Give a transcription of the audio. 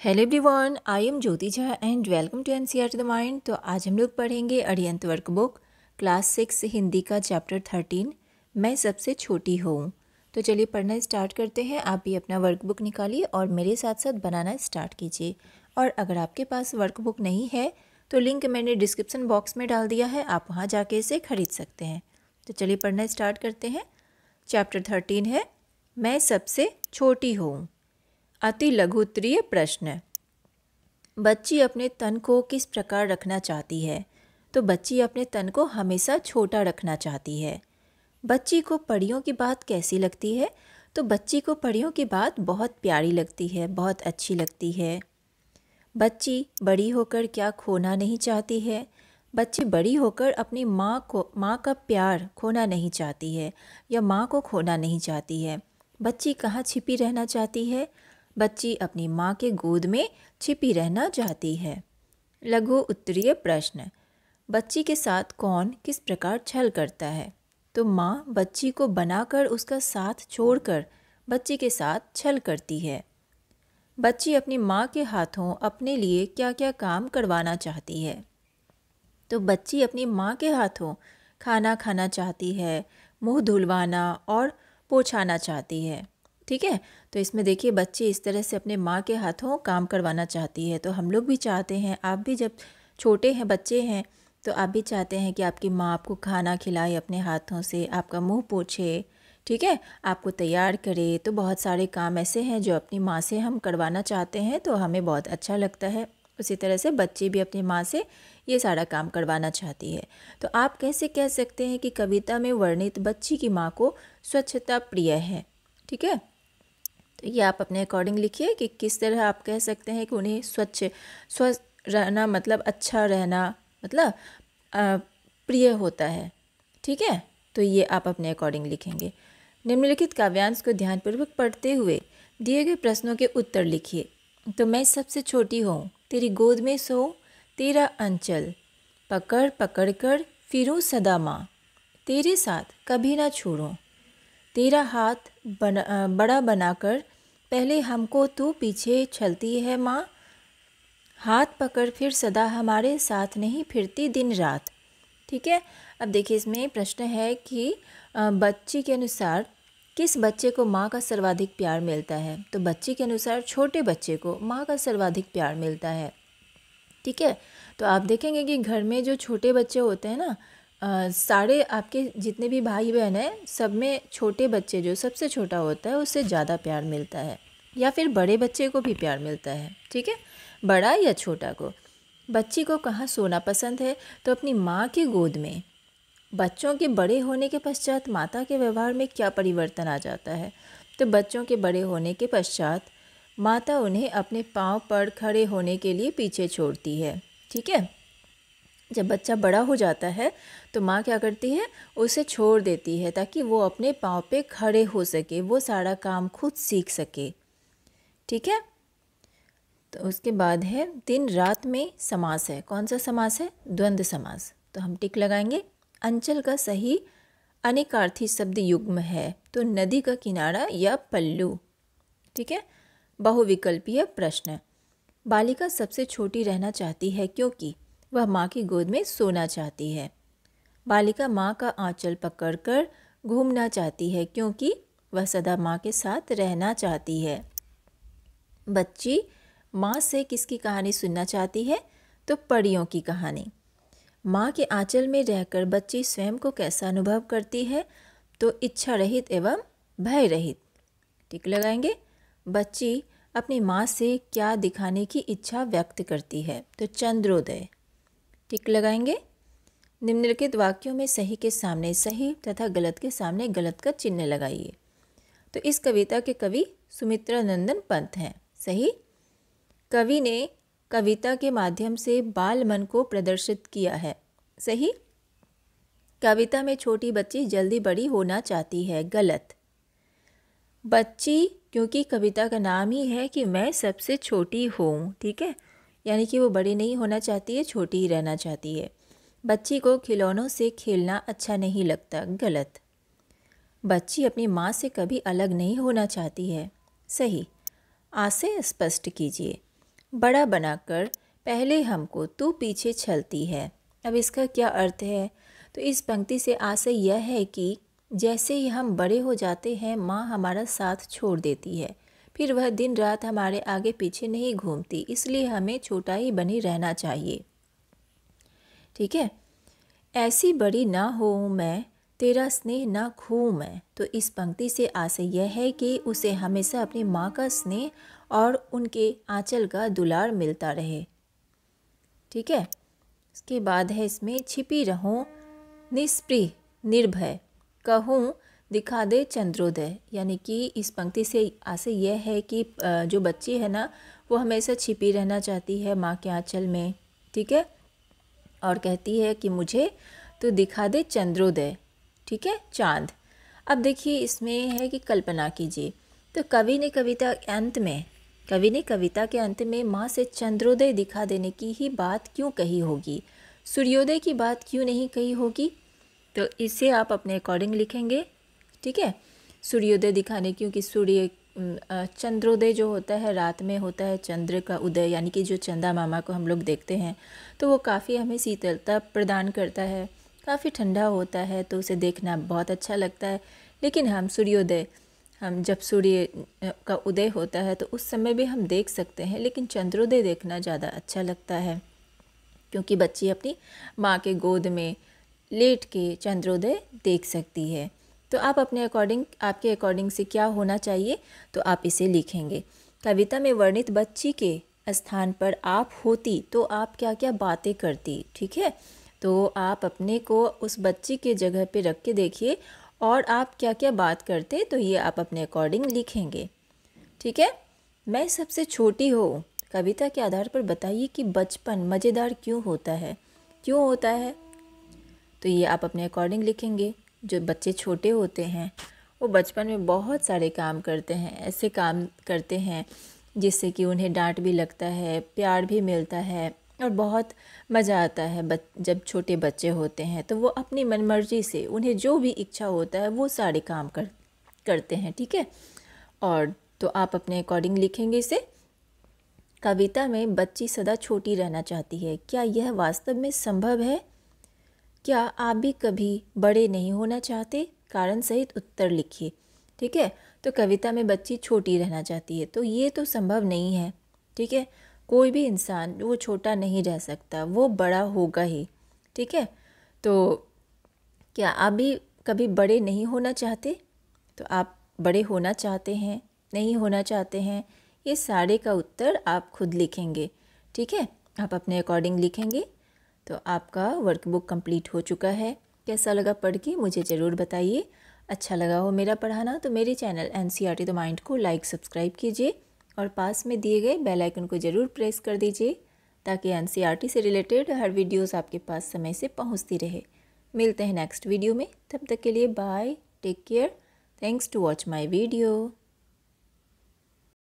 Hello everyone, I am Jyoti Jha and welcome to NCERT the mind. तो आज हम लोग पढ़ेंगे अरिहंत वर्कबुक क्लास 6 हिंदी का चैप्टर 13 मैं सबसे छोटी हूँ। तो चलिए पढ़ना स्टार्ट करते हैं। आप भी अपना वर्कबुक निकालिए और मेरे साथ साथ बनाना स्टार्ट कीजिए। और अगर आपके पास वर्कबुक नहीं है तो लिंक मैंने डिस्क्रिप्शन बॉक्स में डाल दिया है, आप वहाँ जाके इसे खरीद सकते हैं। तो चलिए पढ़ना स्टार्ट करते हैं। चैप्टर 13 है मैं सबसे छोटी हूँ। अति लघुत्तरीय प्रश्न। बच्ची अपने तन को किस प्रकार रखना चाहती है? तो बच्ची अपने तन को हमेशा छोटा रखना चाहती है। बच्ची को परियों की बात कैसी लगती है? तो बच्ची को परियों की बात बहुत प्यारी लगती है, बहुत अच्छी लगती है। बच्ची बड़ी होकर क्या खोना नहीं चाहती है? बच्ची बड़ी होकर अपनी माँ का प्यार खोना नहीं चाहती है या माँ को खोना नहीं चाहती है। बच्ची कहाँ छिपी रहना चाहती है? बच्ची अपनी माँ के गोद में छिपी रहना चाहती है। लघु उत्तरीय प्रश्न। बच्ची के साथ कौन किस प्रकार छल करता है? तो माँ बच्ची को बनाकर उसका साथ छोड़कर बच्ची के साथ छल करती है। बच्ची अपनी माँ के हाथों अपने लिए क्या क्या काम करवाना चाहती है? तो बच्ची अपनी माँ के हाथों खाना खाना चाहती है, मुंह धुलवाना और पोछाना चाहती है। ठीक है, तो इसमें देखिए बच्ची इस तरह से अपने माँ के हाथों काम करवाना चाहती है। तो हम लोग भी चाहते हैं, आप भी जब छोटे हैं, बच्चे हैं, तो आप भी चाहते हैं कि आपकी माँ आपको खाना खिलाए अपने हाथों से, आपका मुंह पोछे, ठीक है, आपको तैयार करे। तो बहुत सारे काम ऐसे हैं जो अपनी माँ से हम करवाना चाहते हैं, तो हमें बहुत अच्छा लगता है। उसी तरह से बच्ची भी अपनी माँ से ये सारा काम करवाना चाहती है। तो आप कैसे कह सकते हैं कि कविता में वर्णित बच्ची की माँ को स्वच्छता प्रिय है? ठीक है, तो ये आप अपने अकॉर्डिंग लिखिए कि किस तरह आप कह सकते हैं कि उन्हें स्वस्थ रहना मतलब अच्छा रहना मतलब प्रिय होता है। ठीक है, तो ये आप अपने अकॉर्डिंग लिखेंगे। निम्नलिखित काव्यांश को ध्यानपूर्वक पढ़ते हुए दिए गए प्रश्नों के उत्तर लिखिए। तो मैं सबसे छोटी हूँ, तेरी गोद में सो तेरा अंचल, पकड़ पकड़ कर फिरूं सदा माँ, तेरे साथ कभी ना छोड़ूं, तेरा हाथ बड़ा बनाकर पहले हमको तू पीछे चलती है माँ, हाथ पकड़ फिर सदा हमारे साथ नहीं फिरती दिन रात। ठीक है, अब देखिए इसमें प्रश्न है कि बच्ची के अनुसार किस बच्चे को माँ का सर्वाधिक प्यार मिलता है? तो बच्ची के अनुसार छोटे बच्चे को माँ का सर्वाधिक प्यार मिलता है। ठीक है, तो आप देखेंगे कि घर में जो छोटे बच्चे होते हैं ना, सारे आपके जितने भी भाई बहन हैं, सब में छोटे बच्चे जो सबसे छोटा होता है उससे ज़्यादा प्यार मिलता है, या फिर बड़े बच्चे को भी प्यार मिलता है। ठीक है, बड़ा या छोटा को। बच्ची को कहाँ सोना पसंद है? तो अपनी माँ की गोद में। बच्चों के बड़े होने के पश्चात माता के व्यवहार में क्या परिवर्तन आ जाता है? तो बच्चों के बड़े होने के पश्चात माता उन्हें अपने पाँव पर खड़े होने के लिए पीछे छोड़ती है। ठीक है, जब बच्चा बड़ा हो जाता है तो माँ क्या करती है, उसे छोड़ देती है ताकि वो अपने पाँव पे खड़े हो सके, वो सारा काम खुद सीख सके। ठीक है, तो उसके बाद है दिन रात में समास है। कौन सा समास है? द्वंद्व समास। तो हम टिक लगाएंगे। अंचल का सही अनेकार्थी शब्द युग्म है, तो नदी का किनारा या पल्लू। ठीक है, बहुविकल्पीय प्रश्न। बालिका सबसे छोटी रहना चाहती है क्योंकि वह माँ की गोद में सोना चाहती है। बालिका माँ का आंचल पकड़कर घूमना चाहती है क्योंकि वह सदा माँ के साथ रहना चाहती है। बच्ची माँ से किसकी कहानी सुनना चाहती है? तो परियों की कहानी। माँ के आंचल में रहकर बच्ची स्वयं को कैसा अनुभव करती है? तो इच्छा रहित एवं भय रहित। टिक लगाएंगे। बच्ची अपनी माँ से क्या दिखाने की इच्छा व्यक्त करती है? तो चंद्रोदय। टिक लगाएंगे। निम्नलिखित वाक्यों में सही के सामने सही तथा गलत के सामने गलत का चिन्ह लगाइए। तो इस कविता के कवि सुमित्रा नंदन पंत हैं। सही। कवि ने कविता के माध्यम से बाल मन को प्रदर्शित किया है। सही। कविता में छोटी बच्ची जल्दी बड़ी होना चाहती है। गलत। बच्ची, क्योंकि कविता का नाम ही है कि मैं सबसे छोटी हूँ, ठीक है, यानी कि वो बड़ी नहीं होना चाहती है, छोटी ही रहना चाहती है। बच्ची को खिलौनों से खेलना अच्छा नहीं लगता। गलत। बच्ची अपनी माँ से कभी अलग नहीं होना चाहती है। सही। आशय स्पष्ट कीजिए। बड़ा बनाकर पहले हमको तू पीछे चलती है। अब इसका क्या अर्थ है? तो इस पंक्ति से आशय यह है कि जैसे ही हम बड़े हो जाते हैं, माँ हमारा साथ छोड़ देती है, फिर वह दिन रात हमारे आगे पीछे नहीं घूमती, इसलिए हमें छोटा ही बने रहना चाहिए। ठीक है। ऐसी बड़ी ना हो मैं, तेरा स्नेह ना खोऊं मैं। तो इस पंक्ति से आशय यह है कि उसे हमेशा अपनी माँ का स्नेह और उनके आंचल का दुलार मिलता रहे। ठीक है। इसके बाद है इसमें छिपी रहूं निस्पृह निर्भय, कहूँ दिखा दे चंद्रोदय। यानी कि इस पंक्ति से आशय यह है कि जो बच्ची है ना, वो हमेशा छिपी रहना चाहती है माँ के आंचल में। ठीक है। और कहती है कि मुझे तो दिखा दे चंद्रोदय। ठीक है, चांद। अब देखिए इसमें है कि कल्पना कीजिए, तो कवि ने कविता के अंत में माँ से चंद्रोदय दिखा देने की ही बात क्यों कही होगी, सूर्योदय की बात क्यों नहीं कही होगी? तो इसे आप अपने अकॉर्डिंग लिखेंगे। ठीक है। सूर्योदय दिखाने, क्योंकि चंद्रोदय जो होता है रात में होता है, चंद्र का उदय यानी कि जो चंदा मामा को हम लोग देखते हैं, तो वो काफ़ी हमें शीतलता प्रदान करता है, काफ़ी ठंडा होता है, तो उसे देखना बहुत अच्छा लगता है। लेकिन हम जब सूर्य का उदय होता है तो उस समय भी हम देख सकते हैं, लेकिन चंद्रोदय देखना ज़्यादा अच्छा लगता है, क्योंकि बच्ची अपनी माँ के गोद में लेट के चंद्रोदय देख सकती है। तो आप आपके अकॉर्डिंग से क्या होना चाहिए, तो आप इसे लिखेंगे। कविता में वर्णित बच्ची के स्थान पर आप होती तो आप क्या क्या बातें करती। ठीक है। तो आप अपने को उस बच्ची के जगह पे रख के देखिए और आप क्या क्या बात करते, तो ये आप अपने अकॉर्डिंग लिखेंगे। ठीक है। मैं सबसे छोटी हूँ, कविता के आधार पर बताइए कि बचपन मज़ेदार क्यों होता है। तो ये आप अपने अकॉर्डिंग लिखेंगे। जो बच्चे छोटे होते हैं वो बचपन में बहुत सारे काम करते हैं, ऐसे काम करते हैं जिससे कि उन्हें डांट भी लगता है, प्यार भी मिलता है और बहुत मज़ा आता है। जब छोटे बच्चे होते हैं तो वो अपनी मनमर्जी से उन्हें जो भी इच्छा होता है वो सारे काम करते हैं। ठीक है। और तो आप अपने अकॉर्डिंग लिखेंगे इसे। कविता में बच्ची सदा छोटी रहना चाहती है, क्या यह वास्तव में संभव है? क्या आप भी कभी बड़े नहीं होना चाहते? कारण सहित उत्तर लिखिए। ठीक है। तो कविता में बच्ची छोटी रहना चाहती है, तो ये तो संभव नहीं है। ठीक है। कोई भी इंसान वो छोटा नहीं रह सकता, वो बड़ा होगा ही। ठीक है। तो क्या आप भी कभी बड़े नहीं होना चाहते? तो आप बड़े होना चाहते हैं, नहीं होना चाहते हैं, ये सारे का उत्तर आप खुद लिखेंगे। ठीक है। आप अपने अकॉर्डिंग लिखेंगे। तो आपका वर्कबुक कंप्लीट हो चुका है। कैसा लगा पढ़ के मुझे ज़रूर बताइए। अच्छा लगा हो मेरा पढ़ाना तो मेरे चैनल NCERT द माइंड को लाइक सब्सक्राइब कीजिए और पास में दिए गए बेल आइकन को ज़रूर प्रेस कर दीजिए, ताकि NCERT से रिलेटेड हर वीडियोस आपके पास समय से पहुंचती रहे। मिलते हैं नेक्स्ट वीडियो में, तब तक के लिए bye, take care, thanks to watch my video.